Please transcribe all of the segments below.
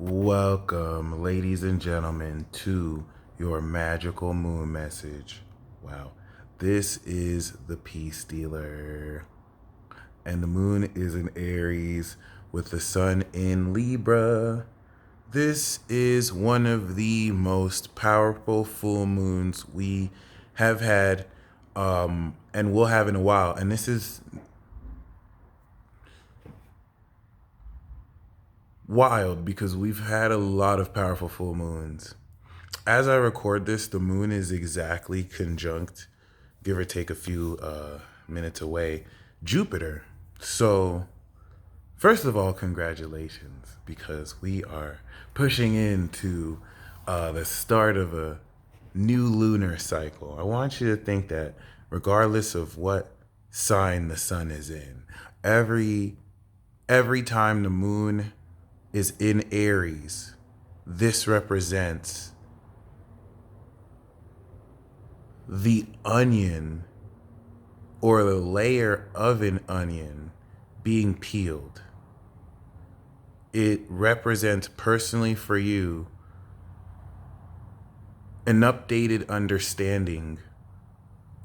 Welcome, ladies and gentlemen, to your magical moon message. Wow. This is the Peace Dealer. And the moon is in Aries with the sun in Libra. This is one of the most powerful full moons we have had and will have in a while. And this is wild because we've had a lot of powerful full moons. As I record this, the moon is exactly conjunct, give or take a few minutes away, Jupiter. So, first of all, congratulations, because we are pushing into the start of a new lunar cycle. I want you to think that regardless of what sign the sun is in, every time the moon is in Aries, this represents the onion or the layer of an onion being peeled. It represents personally for you an updated understanding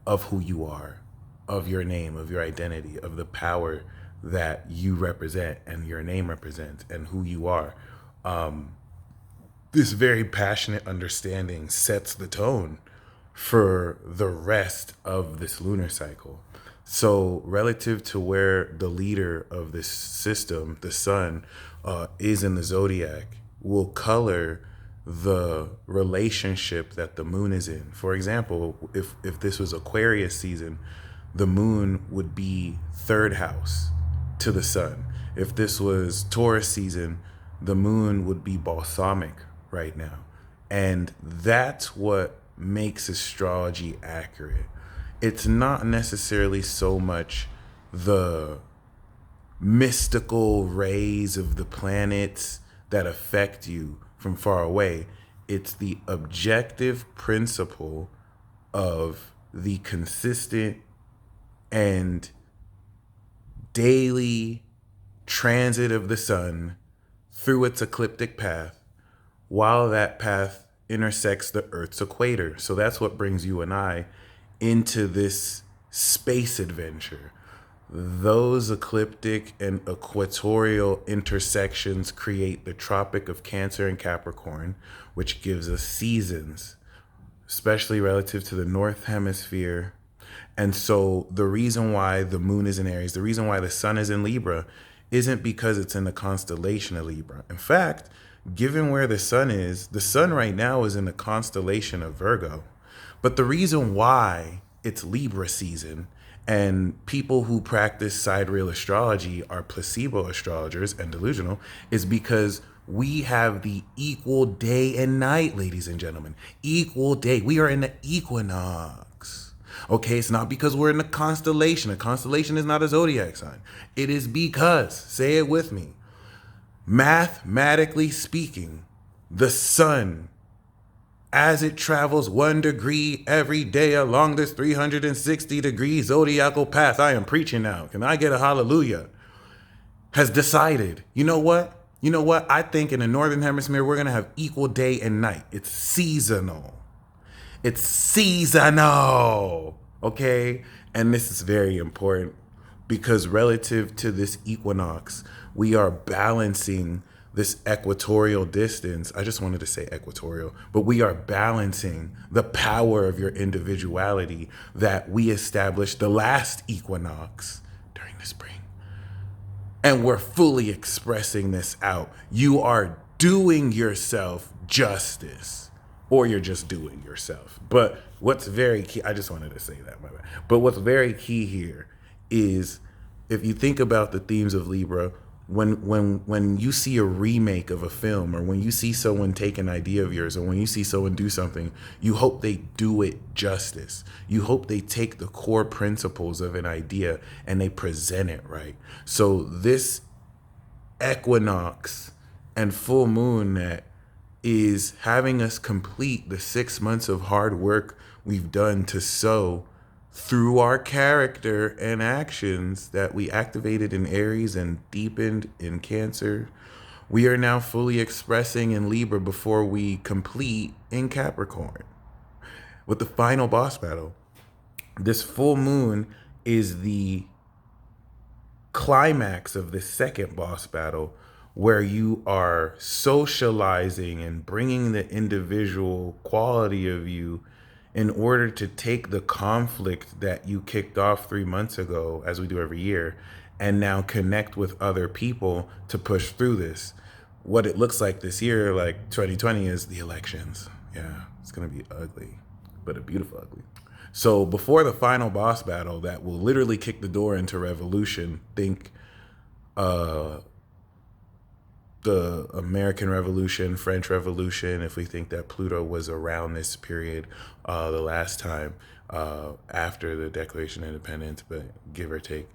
of who you are, of your name, of your identity, of the power that you represent and your name represents and who you are. This very passionate understanding sets the tone for the rest of this lunar cycle. So, relative to where the leader of this system, the sun, is in the zodiac, will color the relationship that the moon is in. For example, if this was Aquarius season, the moon would be third house to the sun. If this was Taurus season, the moon would be balsamic right now. And that's what makes astrology accurate. It's not necessarily so much the mystical rays of the planets that affect you from far away. It's the objective principle of the consistent and daily transit of the sun through its ecliptic path while that path intersects the Earth's equator. So that's what brings you and I into this space adventure. Those ecliptic and equatorial intersections create the Tropic of Cancer and Capricorn, which gives us seasons, especially relative to the North Hemisphere. And so the reason why the moon is in Aries, the reason why the sun is in Libra, isn't because it's in the constellation of Libra. In fact, given where the sun right now is in the constellation of Virgo. But the reason why it's Libra season and people who practice sidereal astrology are placebo astrologers and delusional is because we have the equal day and night, ladies and gentlemen. Equal day. We are in the equinox. Okay, it's not because we're in the constellation. A constellation is not a zodiac sign. It is because, say it with me, mathematically speaking, the sun, as it travels 1 degree every day along this 360-degree zodiacal path, I am preaching now. Can I get a hallelujah? Has decided, you know what? I think in the Northern Hemisphere, we're going to have equal day and night. It's seasonal. It's seasonal. Okay? And this is very important because relative to this equinox, we are balancing this equatorial distance. I just wanted to say equatorial, but we are balancing the power of your individuality that we established the last equinox during the spring. And we're fully expressing this out. You are doing yourself justice, or you're just doing yourself. But what's very key, I just wanted to say that, my bad. But what's very key here is if you think about the themes of Libra, when you see a remake of a film, or when you see someone take an idea of yours, or when you see someone do something, you hope they do it justice. You hope they take the core principles of an idea and they present it right. So this equinox and full moon that is having us complete the 6 months of hard work we've done to sow through our character and actions that we activated in Aries and deepened in Cancer, We are now fully expressing in Libra before we complete in Capricorn with the final boss battle. This full moon is the climax of the second boss battle, where you are socializing and bringing the individual quality of you in order to take the conflict that you kicked off 3 months ago, as we do every year, and now connect with other people to push through this. What it looks like this year, like 2020, is the elections. Yeah, it's gonna be ugly, but a beautiful ugly. So before the final boss battle that will literally kick the door into revolution, think the American Revolution, French Revolution, if we think that Pluto was around this period the last time after the Declaration of Independence, but give or take,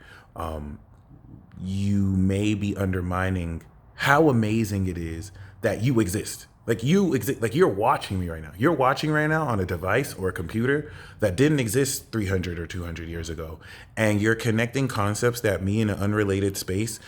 you may be undermining how amazing it is that you exist. Like you exist, like you're watching me right now. You're watching right now on a device or a computer that didn't exist 300 or 200 years ago. And you're connecting concepts that me in an unrelated space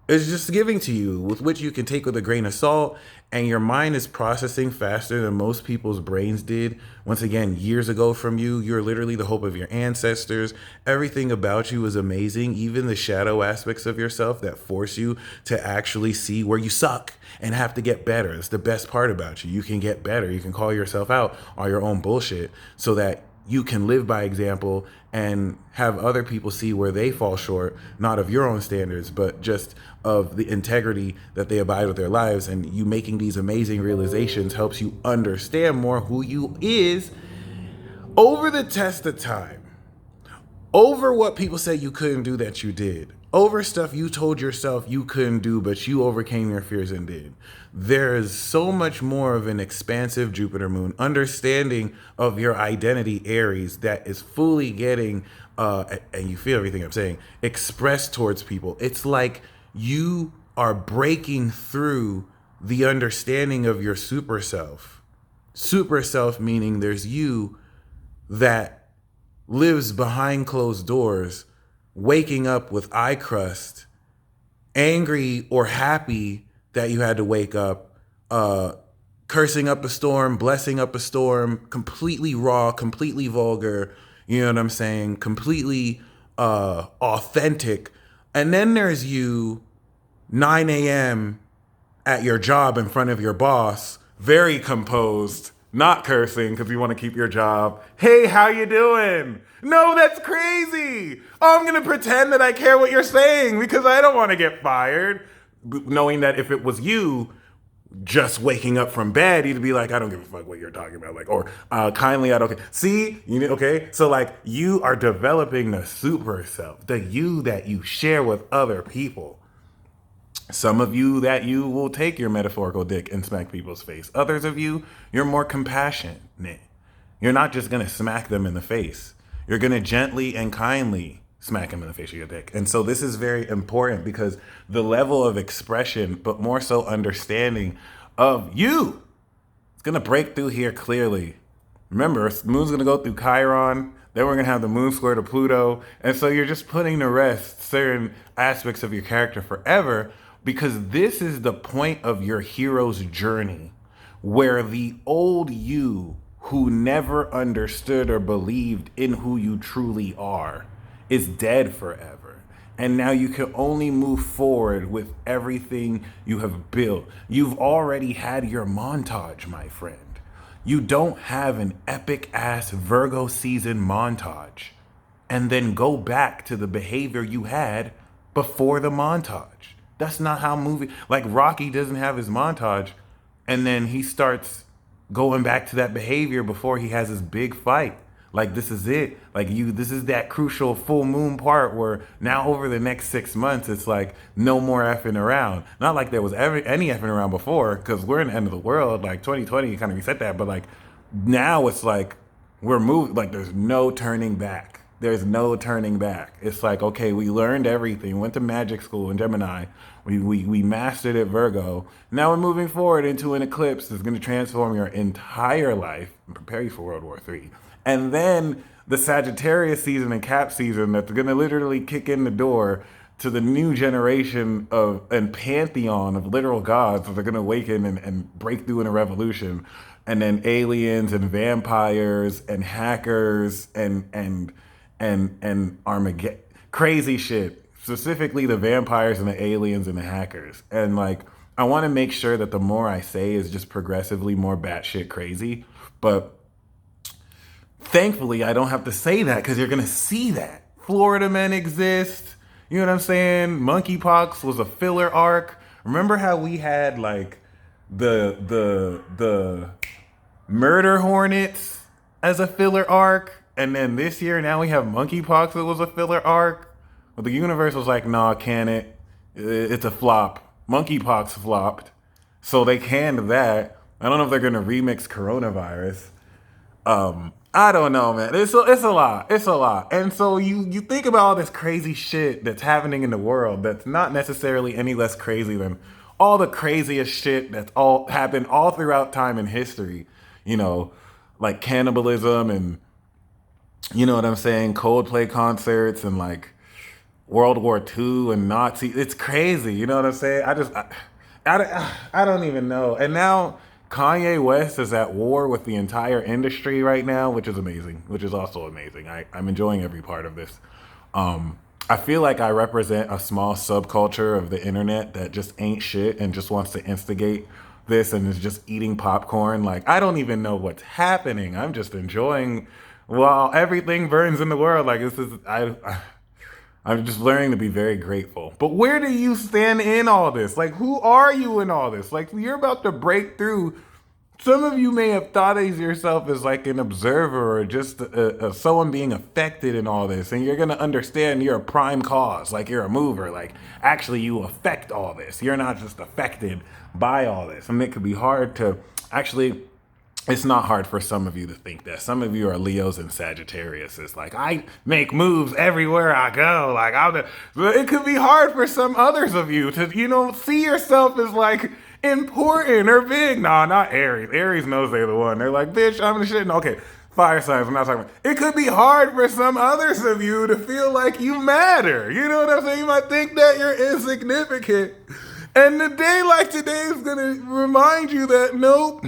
is just giving to you, with which you can take with a grain of salt, and your mind is processing faster than most people's brains did. Once again, years ago from you, you're literally the hope of your ancestors. Everything about you is amazing, even the shadow aspects of yourself that force you to actually see where you suck and have to get better. It's the best part about you. You can get better. You can call yourself out on your own bullshit so that you can live by example and have other people see where they fall short, not of your own standards, but just of the integrity that they abide with their lives. And you making these amazing realizations helps you understand more who you is over the test of time, over what people say you couldn't do that you did, over stuff you told yourself you couldn't do, but you overcame your fears and did. There is so much more of an expansive Jupiter moon understanding of your identity, Aries, that is fully getting, and you feel everything I'm saying, expressed towards people. It's like you are breaking through the understanding of your super self. Super self meaning there's you that lives behind closed doors, waking up with eye crust, angry or happy that you had to wake up, cursing up a storm, blessing up a storm, completely raw, completely vulgar, you know what I'm saying? Completely authentic. And then there's you, 9 a.m. at your job in front of your boss, very composed, not cursing because you want to keep your job. Hey, how you doing? No, that's crazy. Oh, I'm going to pretend that I care what you're saying because I don't want to get fired. Knowing that if it was you just waking up from bed, you'd be like, I don't give a fuck what you're talking about. Like, or kindly, I don't care. See, you know, okay? So like you are developing the super self, the you that you share with other people. Some of you that you will take your metaphorical dick and smack people's face. Others of you, you're more compassionate. You're not just going to smack them in the face. You're going to gently and kindly smack them in the face with your dick. And so this is very important because the level of expression, but more so understanding of you, it's going to break through here clearly. Remember, moon's going to go through Chiron. Then we're going to have the moon square to Pluto. And so you're just putting to rest certain aspects of your character forever, because this is the point of your hero's journey where the old you who never understood or believed in who you truly are is dead forever. And now you can only move forward with everything you have built. You've already had your montage, my friend. You don't have an epic ass Virgo season montage and then go back to the behavior you had before the montage. That's not how like Rocky doesn't have his montage and then he starts going back to that behavior before he has his big fight. Like this is it. Like this is that crucial full moon part where now over the next 6 months, it's like no more effing around. Not like there was ever any effing around before, because we're in the end of the world. Like 2020 kind of reset that, but like now it's like we're moving. Like there's no turning back. There's no turning back. It's like, okay, we learned everything. Went to magic school in Gemini. We mastered it, Virgo. Now we're moving forward into an eclipse that's going to transform your entire life and prepare you for World War III. And then the Sagittarius season and Cap season that's going to literally kick in the door to the new generation of and pantheon of literal gods that are going to awaken and break through in a revolution, and then aliens and vampires and hackers and Armageddon, crazy shit. Specifically, the vampires and the aliens and the hackers. And like, I want to make sure that the more I say is just progressively more batshit crazy, but thankfully, I don't have to say that because you're going to see that. Florida men exist. You know what I'm saying? Monkeypox was a filler arc. Remember how we had like the murder hornets as a filler arc? And then this year, now we have monkeypox that was a filler arc. But the universe was like, nah, can it? It's a flop. Monkeypox flopped. So they canned that. I don't know if they're going to remix coronavirus. I don't know, man. It's a lot. It's a lot. And so you think about all this crazy shit that's happening in the world that's not necessarily any less crazy than all the craziest shit that's all happened all throughout time and history. You know, like cannibalism and, you know what I'm saying, Coldplay concerts and like World War II and Nazi. It's crazy. You know what I'm saying? I don't even know. And now Kanye West is at war with the entire industry right now, which is amazing, which is also amazing. I'm enjoying every part of this. I feel like I represent a small subculture of the internet that just ain't shit and just wants to instigate this and is just eating popcorn. Like, I don't even know what's happening. I'm just enjoying while everything burns in the world. Like, I'm just learning to be very grateful. But where do you stand in all this? Like, who are you in all this? Like, you're about to break through. Some of you may have thought of yourself as like an observer or just someone being affected in all this. And you're going to understand you're a prime cause. Like, you're a mover. Like, actually, you affect all this. You're not just affected by all this. And it could be hard to actually... It's not hard for some of you to think that. Some of you are Leos and Sagittarius. It's like, I make moves everywhere I go. Like, it could be hard for some others of you to, you know, see yourself as like important or big. Nah, not Aries. Aries knows they're the one. They're like, bitch, I'm the shit. No, okay, fire signs, I'm not talking about. It could be hard for some others of you to feel like you matter. You know what I'm saying? You might think that you're insignificant. And a day like today is going to remind you that, nope.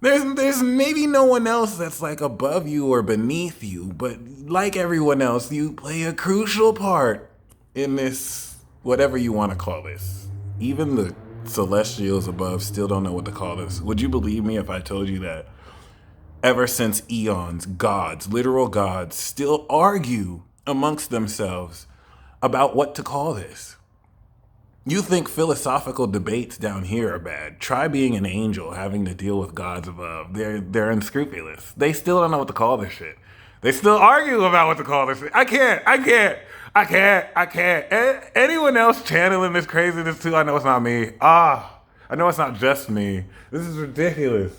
There's maybe no one else that's like above you or beneath you, but like everyone else, you play a crucial part in this, whatever you want to call this. Even the celestials above still don't know what to call this. Would you believe me if I told you that ever since eons, gods, literal gods, still argue amongst themselves about what to call this? You think philosophical debates down here are bad. Try being an angel having to deal with gods above. They're unscrupulous. They still don't know what to call this shit. They still argue about what to call this shit. I can't. Anyone else channeling this craziness too? I know it's not me. I know it's not just me. This is ridiculous.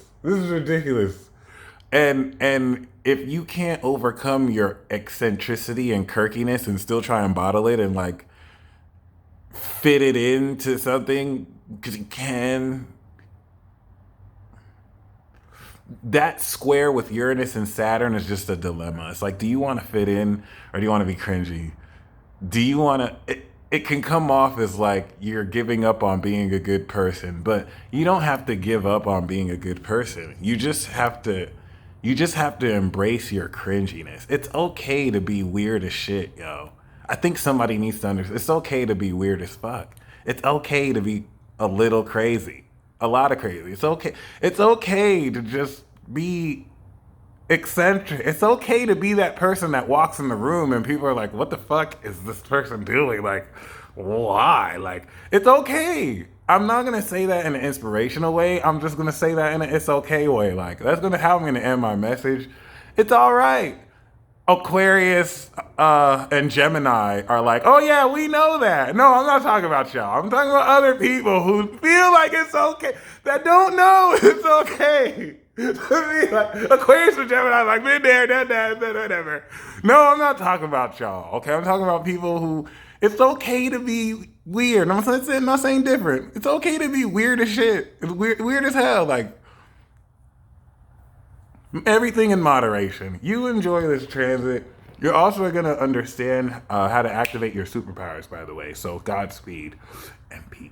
And if you can't overcome your eccentricity and quirkiness and still try and bottle it and like fit it into something because you can. That square with Uranus and Saturn is just a dilemma. It's like, do you want to fit in or do you want to be cringy? Do you want to... It can come off as like you're giving up on being a good person, but you don't have to give up on being a good person. You just have to embrace your cringiness. It's okay to be weird as shit, yo. I think somebody needs to understand. It's okay to be weird as fuck. It's okay to be a little crazy. A lot of crazy. It's okay. It's okay to just be eccentric. It's okay to be that person that walks in the room and people are like, what the fuck is this person doing? Like, why? Like, it's okay. I'm not going to say that in an inspirational way. I'm just going to say that in an it's okay way. Like, that's going to how I'm going to end my message. It's all right. Aquarius and Gemini are like, oh yeah, we know that. No, I'm not talking about y'all. I'm talking about other people who feel like it's okay, that don't know it's okay. Like, Aquarius and Gemini like, been there, done that, whatever. No, I'm not talking about y'all, okay? I'm talking about people who, it's okay to be weird. I'm not saying different. It's okay to be weird as shit. It's weird as hell, like, everything in moderation. You enjoy this transit. You're also going to understand how to activate your superpowers, by the way. So Godspeed and peace.